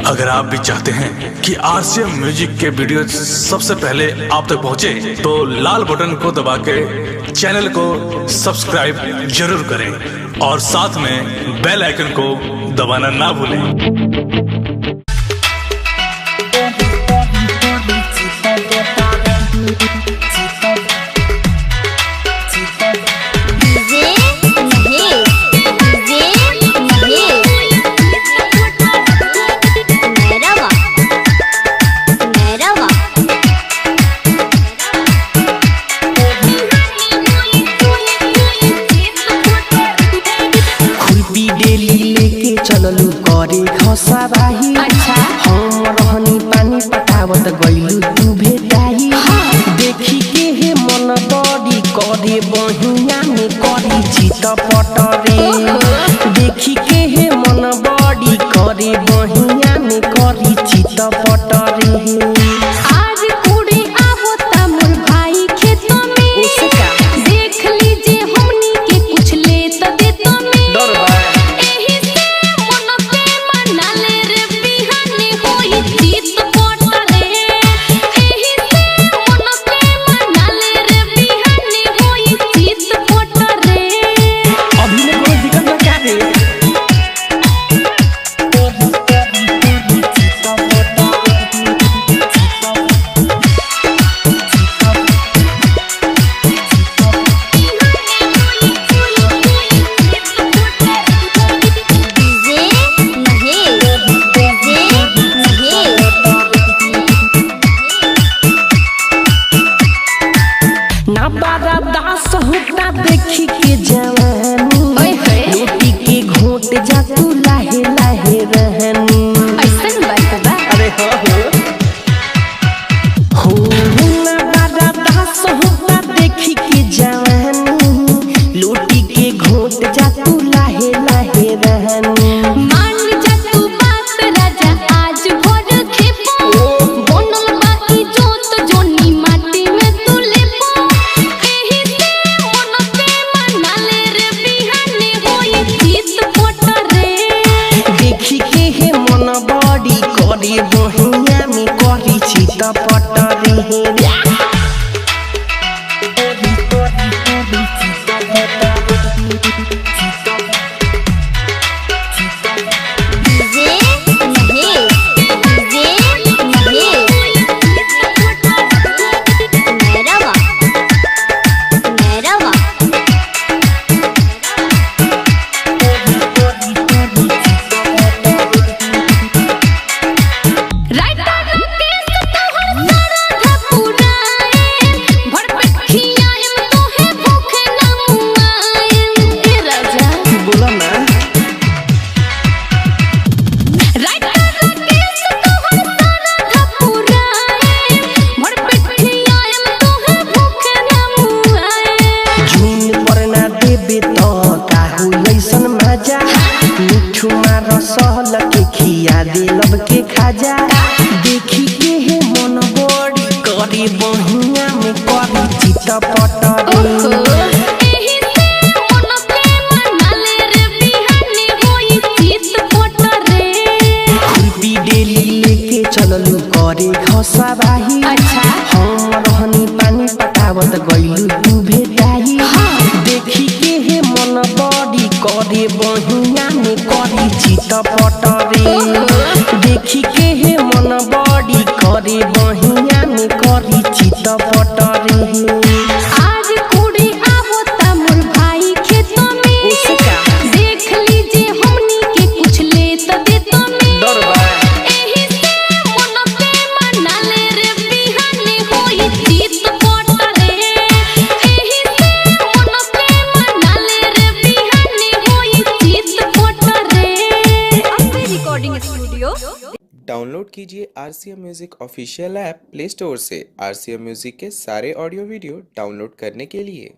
अगर आप भी चाहते हैं कि आरसीएम म्यूजिक के वीडियो सबसे पहले आप तक पहुंचे, तो लाल बटन को दबा के चैनल को सब्सक्राइब जरूर करें और साथ में बेल आइकन को दबाना ना भूलें। चललू करे घसराही। अच्छा। हम रहनी पानी पटावत गइलू तू भेटाई। देखी के हे मन बड़ी करे बहिया में करी चित पटरे। देखी के हे मन बड़ी करे बहिया में करी चित पटरे। आज कुड़ी आवता मोर भाई खेत में, देख लीजिए हमनी के कुछ ले त देत में। डर बा दास होता देखी के जवानी। रोटी के घोट जा तू लाहे लाहे रहनी। ऐसन बात बा। अरे हो ना बारा दास होता देखी के जवानी। रोटी के घोट जा तू लाहे लाहे रहनी। मान जा तू बात राजा आज भर खेपो। बनल बाकी जोत जोनी माटी में तू लेपो। करे बहिया में करी चित पटरे। सहल के खिया दे लब के खाजा। देखी के हे मन बड़ी करे बहिया में करी चित पटरे। खुरपी डेली लेके चललू करे घसराही। अच्छा। हम रहनी पानी पटावत गइलू तू भेटाई। देखी के हे मन बड़ी करे बहिया में करी चित पटरे। देखी के हे मन बड़ी करे बहिया में करी चित पटरे। आज कुड़ी आवता मोर भाई खेत में, देख लीजिए हमनी के कुछ ले त देत में। डर बा एही से मन पे मनाले रे बिहाने होई चित पटरे। एही से मन पे मनाले रे बिहाने होई चित पटरे। अपने रिकॉर्डिंग स्टूडियो। डाउनलोड कीजिए RCM music official app play store से। आरसीएम म्यूजिक के सारे ऑडियो वीडियो डाउनलोड करने के लिए